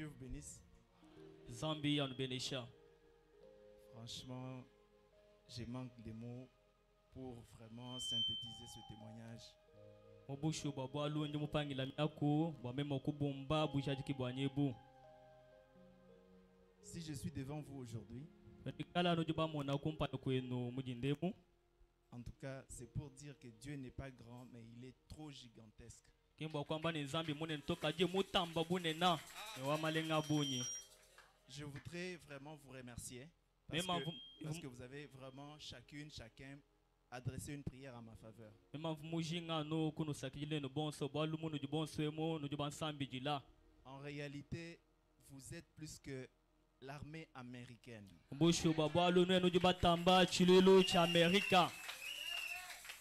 Dieu vous bénisse. Zambi en Benisha. Franchement, je manque de mots pour vraiment synthétiser ce témoignage. Mobushu babwa lungi mupangila miaku bwamema kubumba bujajiki bwanyebu. Si je suis devant vous aujourd'hui, Ndikala no juba mona kumpa kwenu mujindemu. en tout cas, c'est pour dire que Dieu n'est pas grand, mais il est trop gigantesque. Kimba kwamba ni Zambi mune ntoka je mutamba bunena. Wa malenga bunyi. Je voudrais vraiment vous remercier parce que vous avez vraiment chacun adressé une prière en ma faveur. En réalité, vous êtes plus que l'armée américaine.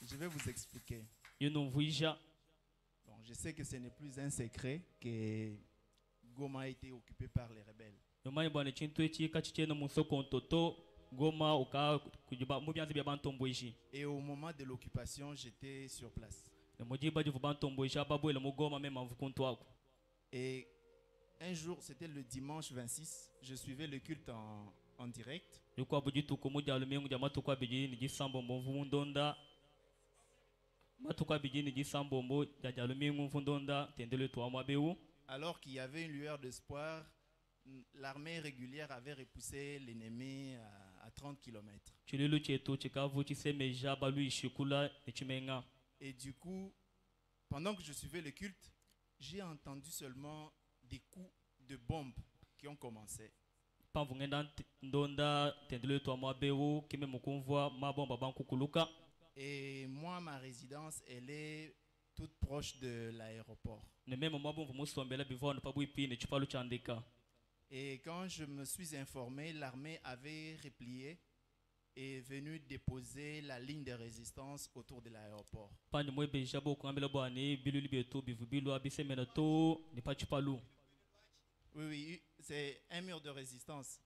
Je vais vous expliquer. Bon, je sais que ce n'est plus un secret que Goma a été occupé par les rebelles. Et au moment de l'occupation, j'étais sur place. Et un jour, c'était le dimanche 26, je suivais le culte en direct. Alors qu'il y avait une lueur d'espoir, l'armée régulière avait repoussé l'ennemi à 30 km. Et du coup, pendant que je suivais le culte, j'ai entendu seulement des coups de bombes qui ont commencé. Et moi, ma résidence, elle est toute proche de l'aéroport. Et quand je me suis informé, l'armée avait replié et est venue déposer la ligne de résistance autour de l'aéroport. Oui, c'est un mur de résistance.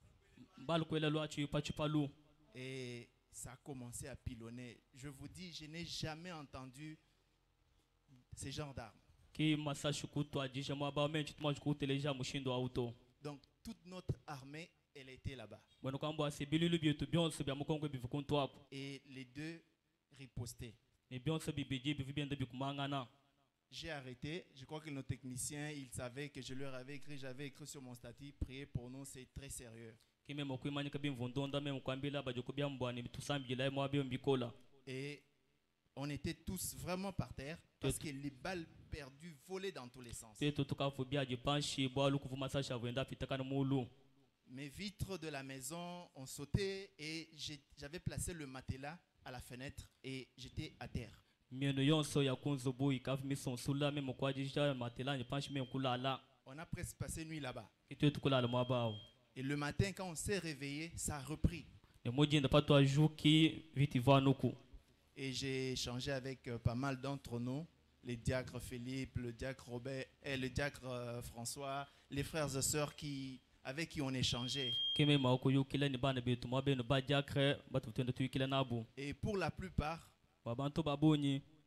Et ça a commencé à pilonner. Je vous dis, je n'ai jamais entendu ce genre d'armes. Donc, toute notre armée, elle était là-bas. Et les deux ripostaient. J'ai arrêté. Je crois que nos techniciens, ils savaient que je leur avais écrit. J'avais écrit sur mon statut, priez pour nous, c'est très sérieux. Et on était tous vraiment par terre parce que les balles perdues volaient dans tous les sens. Mes vitres de la maison ont sauté et j'avais placé le matelas à la fenêtre et j'étais à terre. On a presque passé nuit là-bas. Et le matin, quand on s'est réveillé, ça a repris. Et j'ai échangé avec pas mal d'entre nous, les diacres Philippe, le diacre Robert et le diacre François, les frères et sœurs avec qui on échangeait. Et pour la plupart,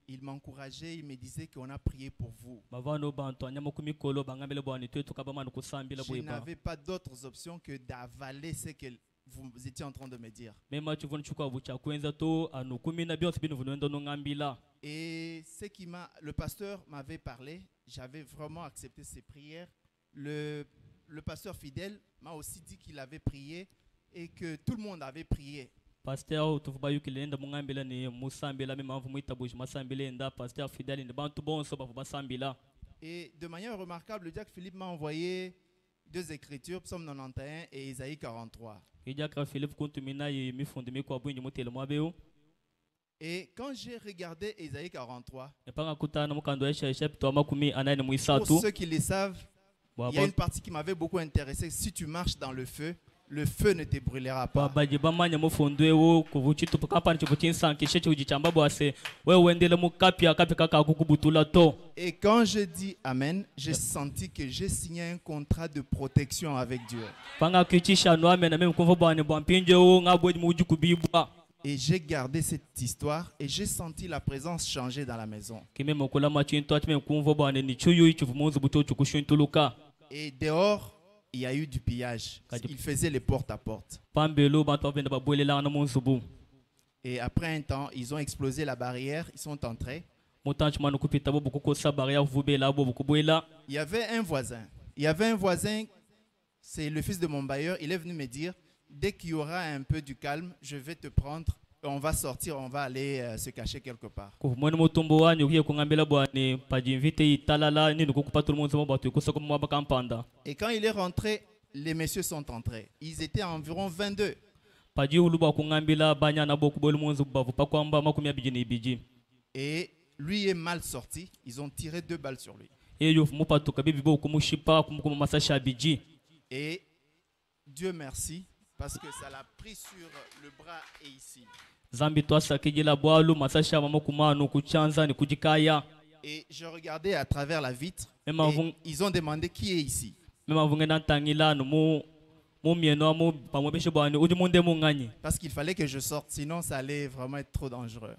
ils m'encourageaient, ils me disaient qu'on a prié pour vous. Je n'avais pas d'autres options que d'avaler ce que vous étiez en train de me dire. Et le pasteur m'avait parlé, j'avais vraiment accepté ses prières. Le pasteur fidèle m'a aussi dit qu'il avait prié et que tout le monde avait prié. Et de manière remarquable, le diacre Philippe m'a envoyé 2 écritures, Psaume 91 et Isaïe 43. Et quand j'ai regardé Isaïe 43, pour ceux qui le savent, il y a une partie qui m'avait beaucoup intéressé. Si tu marches dans le feu ne te brûlera pas. Et quand je dis Amen, j'ai senti que j'ai signé un contrat de protection avec Dieu. Et j'ai gardé cette histoire et j'ai senti la présence changer dans la maison. Et dehors, il y a eu du pillage. Il faisait les porte à porte. pambelo bantu bavenda babwelelanga na munzubu Et après un temps, ils ont explosé la barrière, ils sont entrés. mutanchi manu kupita bo bukukosa barrière vubela bo bukubwela. Il y avait un voisin. Il y avait un voisin, c'est le fils de mon bailleur. Il est venu me dire, dès qu'il y aura un peu du calme, je vais te prendre. On va sortir, on va aller se cacher quelque part. Kuvumoni mutumbo wanyu ugiye kungambela bwani pajimvite italala nini kukupa tout le monde batu kusoko mwa bakampanda. Et quand il est rentré, les messieurs sont entrés. Ils étaient environ 22. Paji uluba kungambela banyana boku bolu munzu bavu pakwamba makumi abijini ibiji. Et lui est mal sorti. Ils ont tiré 2 balles sur lui. Eyo mupatu kabibi bo kumushipa kumukuma masasha abiji. Et Dieu merci parce que ça l'a pris sur le bras et ici. Zambi twasa kijila bwalu masasha mamokumanu kuchanza ni kujikaya. Et je regardais à travers la vitre. Et ils ont demandé qui est ici. Parce qu'il fallait que je sorte, sinon ça allait vraiment être trop dangereux.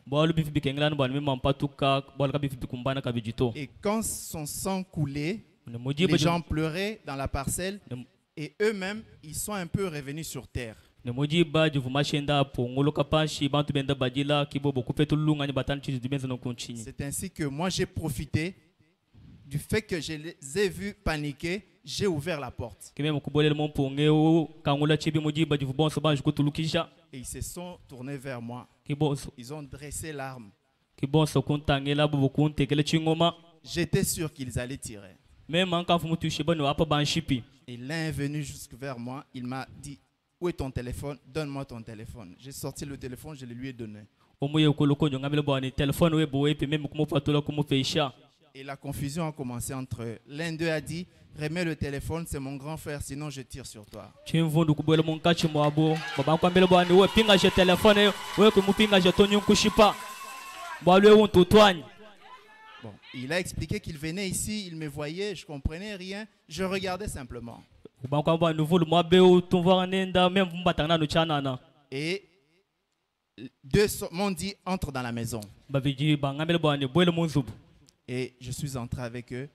Et quand son sang coulait, les gens pleuraient dans la parcelle et eux-mêmes, ils sont un peu revenus sur terre. C'est ainsi que moi j'ai profité du fait que je les ai vus paniquer, j'ai ouvert la porte. Et ils se sont tournés vers moi. Ils ont dressé l'arme. J'étais sûr qu'ils allaient tirer. Et l'un est venu jusque vers moi, il m'a dit, où est ton téléphone? Donne-moi ton téléphone. J'ai sorti le téléphone, je le lui ai donné. Et la confusion a commencé entre eux. L'un d'eux a dit, remets le téléphone, c'est mon grand frère, sinon je tire sur toi. Bon, il a expliqué qu'il venait ici, il me voyait, je ne comprenais rien, je regardais simplement. Et 2 m'ont dit, entre dans la maison. Et je suis entré avec eux.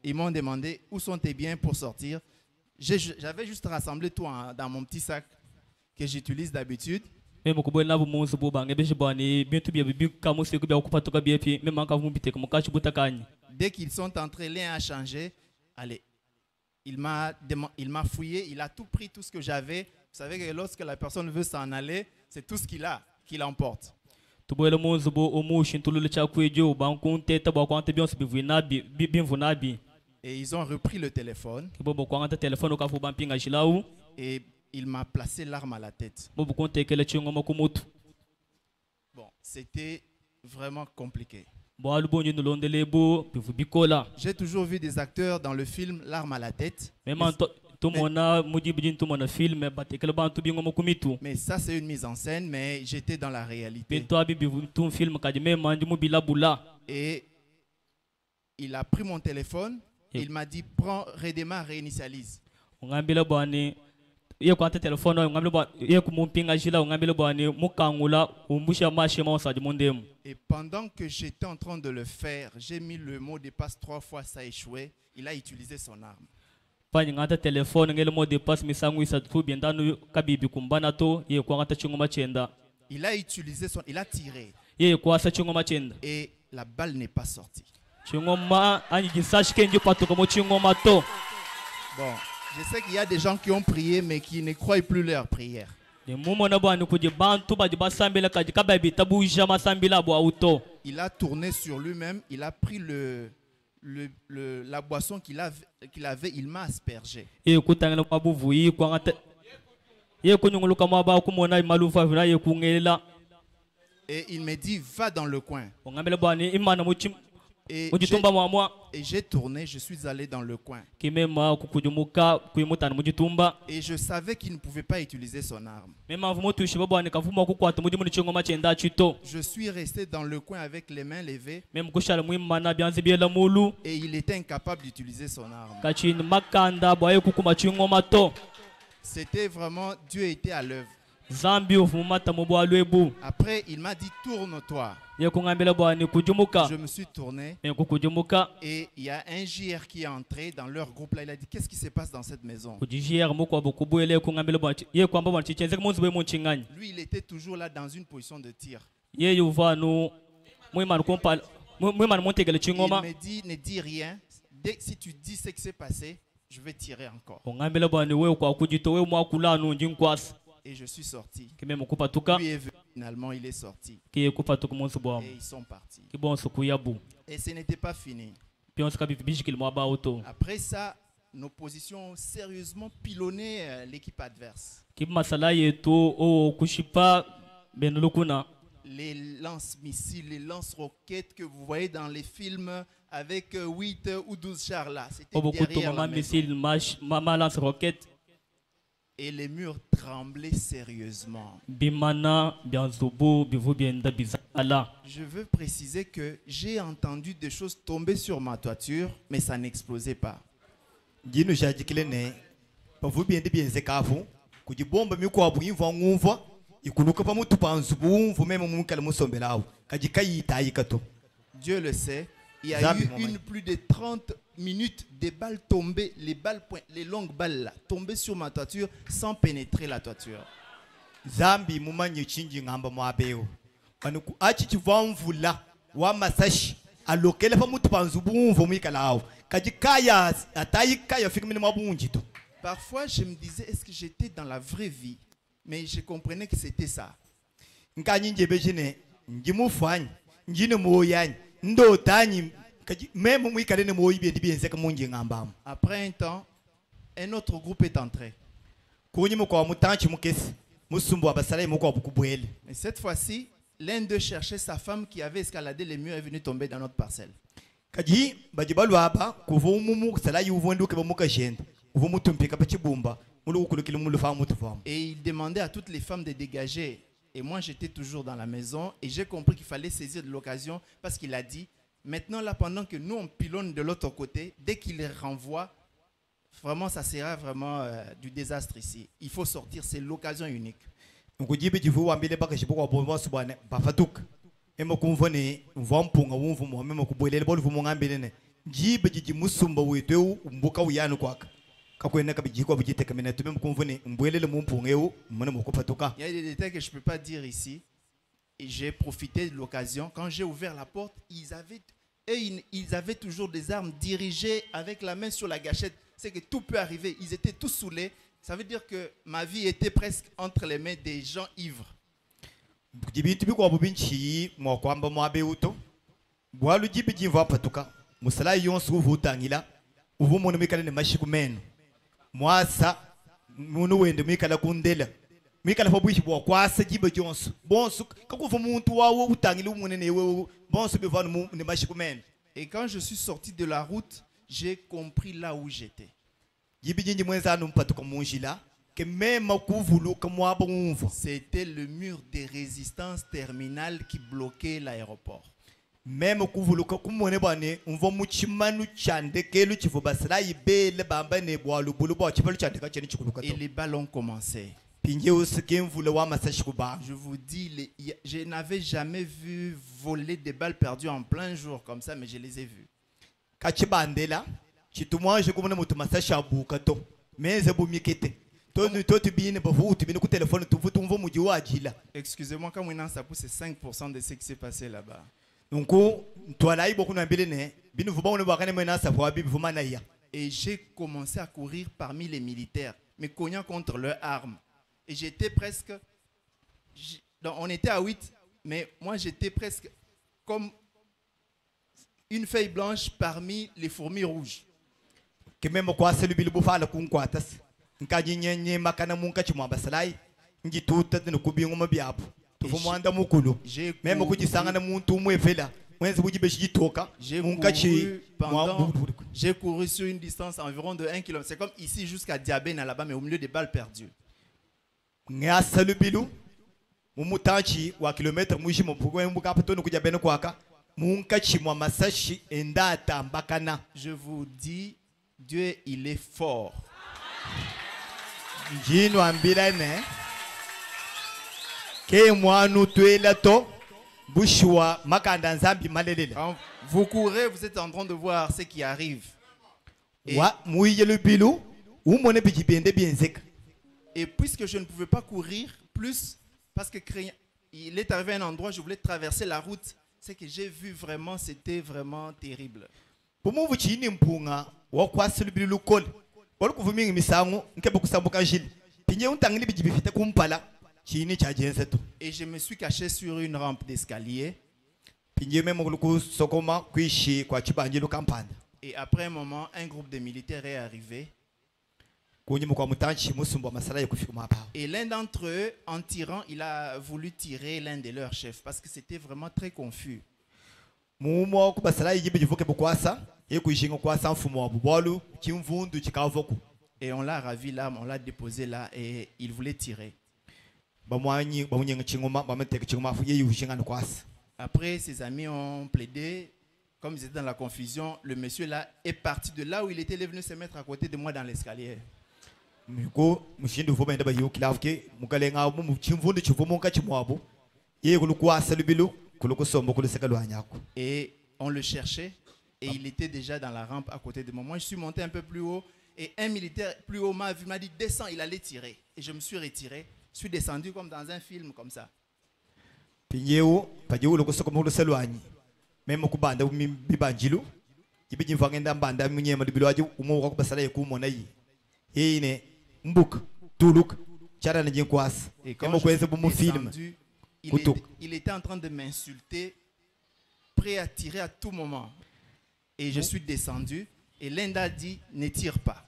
Ils m'ont demandé où sont tes biens pour sortir. J'avais juste rassemblé tout dans mon petit sac que j'utilise d'habitude. Dès qu'ils sont entrés, l'un a changé. Allez, il m'a fouillé, il a tout pris, tout ce que j'avais. Vous savez que lorsque la personne veut s'en aller, c'est tout ce qu'il a qu'il emporte. Et ils ont repris le téléphone. Et il m'a placé l'arme à la tête. Bon, c'était vraiment compliqué. J'ai toujours vu des acteurs dans le film L'arme à la tête. Mais ça c'est une mise en scène, mais j'étais dans la réalité. Et il a pris mon téléphone, il m'a dit prends, redémarre, réinitialise. Et pendant que j'étais en train de le faire, j'ai mis le mot de passe 3 fois, ça a échoué. Il a utilisé son arme. Il a utilisé son... Il a tiré. Et la balle n'est pas sortie. Bon, je sais qu'il y a des gens qui ont prié mais qui ne croient plus leur prière. Il a tourné sur lui-même, il a pris la boisson qu'il avait, il m'a aspergé. Et il me dit, va dans le coin. Et j'ai tourné, je suis allé dans le coin. Et je savais qu'il ne pouvait pas utiliser son arme. Je suis resté dans le coin avec les mains levées. Et il était incapable d'utiliser son arme. C'était vraiment, Dieu était à l'œuvre. zambi ufumata mubo alwebu Après, il m'a dit tourne-toi. ye kungambela bwani kujumuka Je me suis tourné kujumuka et il y a un JR qui est entré dans leur groupe là. Il a dit qu'est-ce qui se passe dans cette maison? kujijia muko abukubwele kungambela bwani ye kwamba bwani chichenze munzu be munchinganya Lui, il était toujours là dans une position de tir. ye yuvanu mwimana kompala mwimana montegele Il chingoma me dit ne dis rien. Dès que si tu dis ce qui s'est passé, je vais tirer encore. kungambela bwani we kwa kujito we mwakulanu njinkwasa Et je suis sorti. kime mukupatuka Lui est venu, finalement, il est sorti. kiye kupatuka munzu bwamu Et ils sont partis. kibonso kuyabu Et ce n'était pas fini. pionso kabibishikili mwaba auto Après ça, nos positions ont sérieusement pilonné l'équipe adverse. kimasala yetu o kushipa benulukuna Les lance-missiles, les lance-roquettes que vous voyez dans les films avec 8 ou 12 chars là, c'était obukuto derrière mama la maison. missile mama lance rocket Et les murs tremblaient sérieusement. bimana byanzubu bivu byenda bizala Je veux préciser que j'ai entendu des choses tomber sur ma toiture, mais ça n'explosait pas. Jino jajikile ne pavu biendi bienze kafu kujibomba mikwa buimva ngumva ikuluka pa mutu panzubu umvu meme mumukala musombelawo kajikayi tayikato. Dieu le sait, il y a Zambi, eu maman. plus de 30 minutes des balles tombées, les longues balles là, tombées sur ma toiture sans pénétrer la toiture. Zambi mumanye chinji ngamba mwabeo kanuku achi chivamvula wa masashi alokele pa mutu panzubu umvu mukalawo kajikaya atayikaya fikimini mabunji to. Parfois, je me disais, est-ce que j'étais dans la vraie vie? Mais je comprenais que c'était ça. Nkanyi njebejine njimufanya njine moyanya ndotanyi même mwikale ne moyi biendi bienze kamunji ngambamo. Après un temps, un autre groupe est entré. Kunyi mukwa mutanchi mukesi musumbu abasalayi mukwa bukubwele. Et cette fois-ci, l'un d'eux cherchait sa femme qui avait escaladé les murs et est venue tomber dans notre parcelle. Kaji bajibalu aba kuva umumu salayi uvonduke bamuka jenda uvu mutumpika pachibumba mulu ukulukile mulu fa mutu famu. Et il demandait à toutes les femmes de dégager. Et moi, j'étais toujours dans la maison et j'ai compris qu'il fallait saisir de l'occasion parce qu'il a dit, maintenant là, pendant que nous, on pilonne de l'autre côté, dès qu'il les renvoie, vraiment, ça sera vraiment du désastre ici. Il faut sortir, c'est l'occasion unique. Ngujibe jivu wambile baka shibukwa bomba subane bafatuka. Emo kumvone mvampunga umvu mo memo kubwelele bolu vumo ngambile ne. Jibe jiji musumba wetu umbuka uyanu kwaka. Kakwena kabijikwa bujite kamena tumemo kumvone mbwelele mumpunga eu mwana mukufatuka. Il y a des détails que je ne peux pas dire ici. Et j'ai profité de l'occasion. Quand j'ai ouvert la porte, ils avaient toujours des armes dirigées avec la main sur la gâchette. C'est que tout peut arriver. Ils étaient tous saoulés. Ça veut dire que ma vie était presque entre les mains des gens ivres. Jibiti bikwa bubinchi mwa kwamba mwabeuto. Bwalu jibi jimva patuka. Musala yonsu uvutangila. Uvu munu mikala ne mashikumenu. Mwasa munu wende mikala kundela. Mikala fa bwishi bwa kwasa jibe jonsu. Bonsu kakuva muntu wawo utangila umune newe bonsu bivanu ne mashikumenu. Et quand je suis sorti de la route, j'ai compris là où j'étais. Jibi jinji mwenza numpatuka munjila. Que même kuvuluka mwaba umva. C'était le mur de résistance terminale qui bloquait l'aéroport. Même kuvuluka kumone bane umva muchimanu chande kelu chifu basala ibele bamba ne bwalu bulu bwa chipalu chande ka cheni chikuluka Et to. les balles ont commencé. Pinje usike mvula wa masashi kuba. Je vous dis, je n'avais jamais vu voler des balles perdues en plein jour comme ça, mais je les ai vues. Kachibandela chitumwanje kumona mutu masashi abuka to. Meze bumikete. Toi, bien, tu viens au téléphone, tu veux ton vomu ajila. Excusez-moi, quand on ça pousse, c'est 5% de ce qui s'est passé là-bas. Donc, toi là, il y a beaucoup d'ambulants. Bien, vous voulez voir un menace à voir, vous m'en Et j'ai commencé à courir parmi les militaires, me cognant contre leurs armes. Et j'étais presque. Donc, on était à 8, mais moi j'étais presque comme une feuille blanche parmi les fourmis rouges. Que même quoi, c'est le bilbo fa la kunquatas. Nkajinye makana munka chimwa basalai. Njituta de kubinguma biapo. Tu veux mwanda mukulu. Même kujisanga na muntu mwefela. Mwenzi bujibeshi toka. J'ai couru sur une distance environ de 1 km. C'est comme ici jusqu'à Diabène là-bas, mais au milieu des balles perdues. Ngasa le bilu. Mumutanchi wa kilomètre mujimo pugwe mbuka patono kuja bene kwaka. Munka chimwa masashi endata mbakana. Je vous dis, Dieu il est fort. Njino ambilane. ke mwanu twela to bushwa makanda nzambi malelela Quand vous courez, vous êtes en train de voir ce qui arrive. wa muyele bilu umone bijibende bienzeka. Et puisque je ne pouvais pas courir plus, parce que il est arrivé à un endroit, je voulais traverser la route, ce que j'ai vu vraiment, c'était vraiment terrible. Pomu buchini mpunga wa kwasilu bilu kol wali kuvuminga misango nkebe kusambuka jili pinye untangili bijibifite kumpala chini cha jenseto Et je me suis caché sur une rampe d'escalier. pinye memo kuluku sokoma kuishi kwa chibanjilu kampanda Et après un moment, un groupe de militaires est arrivé. kunyimu kwa mutanchi musumbu masala yekufika mapa. Et l'un d'entre eux, en tirant, il a voulu tirer l'un de leurs chefs parce que c'était vraiment très confus. Mumo kubasala yijibe jivuke bukwasa yekuishinga kwasa mfumo wa bubolu chimvundu chikavoku Et on l'a ravi là, on l'a déposé là et il voulait tirer. bamwanyi bamunyenga chingoma bameteka chingoma fu yeyushinga kwasa. Après, ses amis ont plaidé. Comme ils étaient dans la confusion, le monsieur là est parti de là où il était, il est venu se mettre à côté de moi dans l'escalier. Miko mushindu vuba ndaba yukilavke mukalenga mu chimvundu chivumunka chimwabo yekulu kwasa libilu kuluku sombo kuluseka lwanyako. Et on le cherchait et il était déjà dans la rampe à côté de moi. Moi, je suis monté un peu plus haut et un militaire plus haut m'a vu, m'a dit descends, il allait tirer. Et je me suis retiré, je suis descendu comme dans un film comme ça. Pinyewo pajewu lokusoko mu luselwanyi memo kubanda bibanjilu ibiji mvangenda mbanda munyema libilu waji umuwa kubasala yekumona yi yine mbuk tuluk chara na jinkwasa Et quand memo je kweze suis bumu film descendu, Kutuk. il était en train de m'insulter, prêt à tirer à tout moment. Et je suis descendu et l'Inde a dit ne tire pas.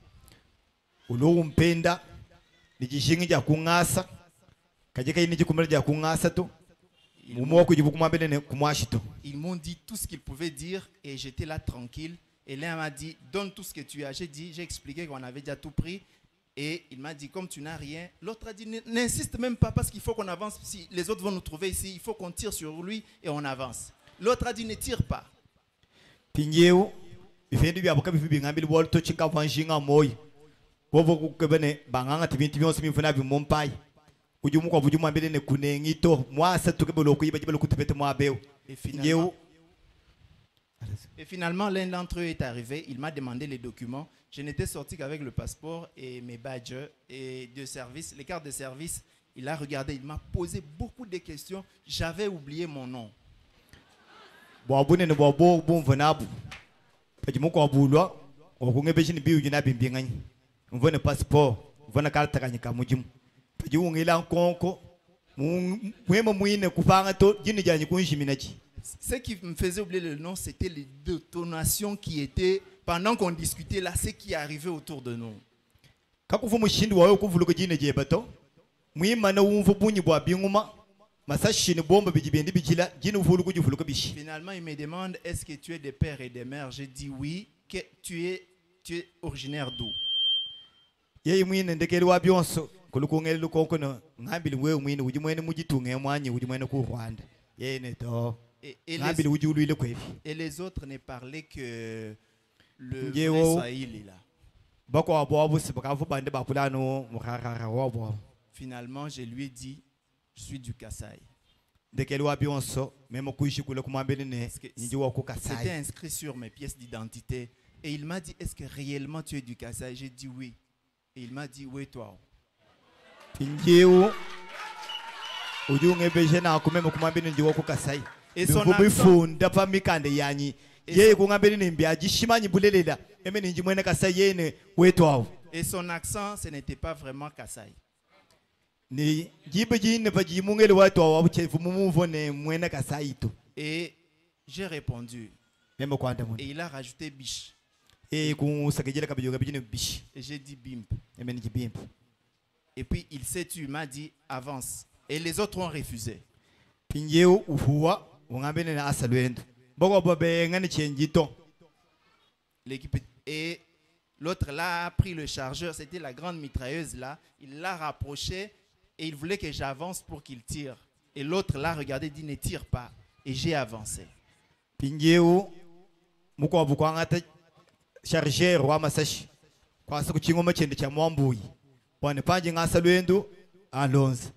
ulo mpenda nijishingi ja kungasa kajeka yini jikumala ja kungasa to mumo kujibu kumabele ne kumwashito. Ils m'ont dit tout ce qu'ils pouvaient dire et j'étais là tranquille. Et l'un m'a dit, donne tout ce que tu as. J'ai expliqué qu'on avait déjà tout pris. Et il m'a dit, comme tu n'as rien. L'autre a dit, n'insiste même pas parce qu'il faut qu'on avance. Si les autres vont nous trouver ici, il faut qu'on tire sur lui et on avance. L'autre a dit, ne tire pas. Pinyewo bifendi bya bukabi bingambili bol to chinga vanshinga moyi bovo kukebene banganga tibinti byonse bimfuna bimompai ujumu kwa bujumu ambele ne kunengi to mwasa tukebelo kuyiba jibelo kutipete mwabeo. Et finalement, l'un d'entre eux est arrivé. Il m'a demandé les documents. Je n'étais sorti qu'avec le passeport et mes badges et de service, les cartes de service. Il a regardé, il m'a posé beaucoup de questions. J'avais oublié mon nom. Bwabune ne bwabo bumvanabu pajimu kwa bulwa okungebeshini biyu jina bimbingani mvone passport mvona karta kanyika mujimu pajimu ngila konko mwema muine kupanga to jini janyi kunjiminachi. Ce qui me faisait oublier le nom, c'était les détonations qui étaient, pendant qu'on discutait là, ce qui arrivait autour de nous. Kakufu mushindu wawe kuvuluka jine jebato mwima na umfu bunyi bwa binguma masashini bomba bijibendi bijila jine uvuluka juvuluka bishi. Finalement, il me demande, est-ce que tu es des pères et des mères? J'ai dit oui. Que tu es originaire d'où? Yeye mwine ndekeli wa byonso kuluku ngeli lukonko no ngambili wewe mwine ujimwene mujitunge mwanye ujimwene ku Rwanda yene to. Et les autres ne parlaient que le Swahili là. Finalement, je lui ai dit, je suis du Kasaï. C'était inscrit sur mes pièces d'identité. Et il m'a dit, est-ce que réellement tu es du Kasaï? J'ai dit oui. Et il m'a dit, oui toi. Et son accent, et son accent, ce n'était pas vraiment Kasaï. Et j'ai répondu. Et il a rajouté biche. Et j'ai dit bimp. Et puis il s'est tué, il m'a dit avance. Et les autres ont refusé. Et l'autre là a pris le chargeur, c'était la grande mitrailleuse là. Il l'a rapproché et il voulait que j'avance pour qu'il tire. Et l'autre là regardait, dit ne tire pas. Et j'ai avancé. Chargeur wa masashi kwa siku chingoma chende cha mwambuyi wane panji ngasa lwendo alonze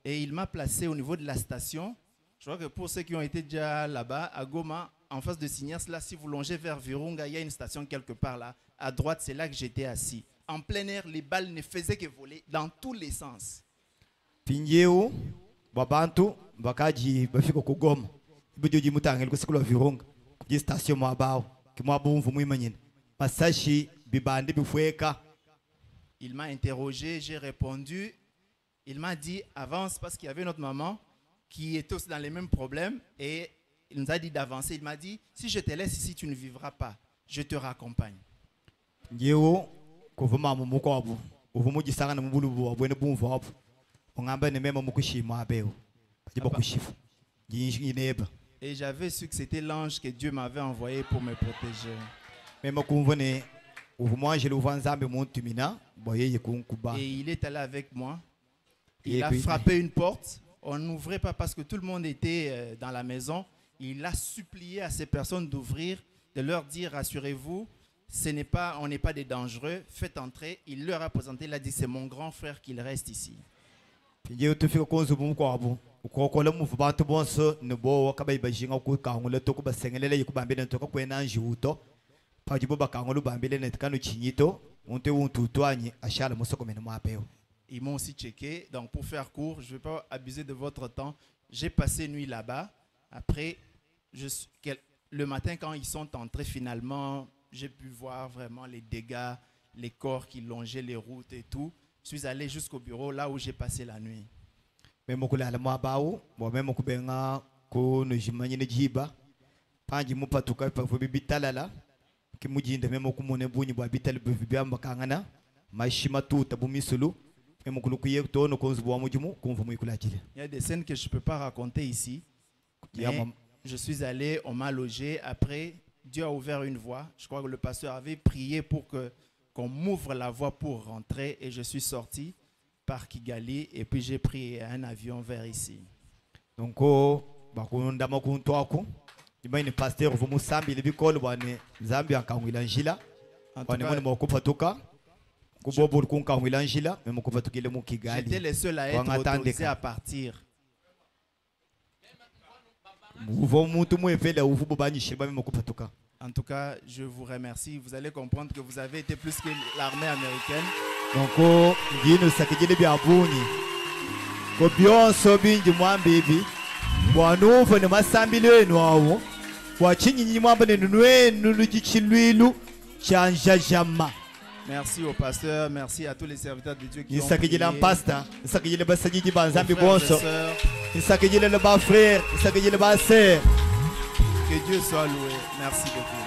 Et il m'a placé au niveau de la station. Je crois que pour ceux qui ont été déjà là-bas, à Goma, en face de Signas, là, si vous longez vers Virunga, il y a une station quelque part là. À droite, c'est là que j'étais assis. En plein air, les balles ne faisaient que voler dans tous les sens. Pinjeu, babantu, bakaji, bafiko kugoma. Ibujoji mutangel kusikula Virunga. Di station mwabao, kimwabumvu mwimanyin. Masashi bibandi bifweka. Il m'a interrogé, j'ai répondu. Il m'a dit avance parce qu'il y avait notre maman qui était aussi dans les mêmes problèmes et il nous a dit d'avancer. Il m'a dit si je te laisse ici, tu ne vivras pas. Je te raccompagne. Njeo kuvuma mumukobu, uvumuji sanga mubulubu wabwene bumvu hapo. Ongamba ne mema mukushima abeo. Kajiba kushifu. Jineba. Et j'avais su que c'était l'ange que Dieu m'avait envoyé pour me protéger. Mema kumvone uvumanje luvanzambe muntumina boyeye kunkuba. Et il est allé avec moi. Il a frappé une porte. On n'ouvrait pas parce que tout le monde était dans la maison. Il a supplié à ces personnes d'ouvrir, de leur dire rassurez-vous, on n'est pas des dangereux, faites entrer. Il leur a présenté, il a dit c'est mon grand frère qu'il reste ici. Ils m'ont aussi checké. Donc pour faire court, je ne vais pas abuser de votre temps. J'ai passé nuit là-bas. Après, le matin quand ils sont entrés finalement, j'ai pu voir vraiment les dégâts, les corps qui longeaient les routes et tout. Je suis allé jusqu'au bureau là où j'ai passé la nuit. Il y a des scènes que je ne peux pas raconter ici. Mais je suis allé, on m'a logé. Après, Dieu a ouvert une voie. Je crois que le pasteur avait prié pour qu'on m'ouvre la voie pour rentrer. Et je suis sorti par Kigali. Et puis j'ai pris un avion vers ici. Donc, pasteur j'étais le seul à être autorisé à partir. En tout cas, je vous remercie. Vous allez comprendre que vous avez été plus que l'armée américaine. Donc, merci au pasteur, merci à tous les serviteurs de Dieu qui ont prié. Que Dieu soit loué. Merci beaucoup.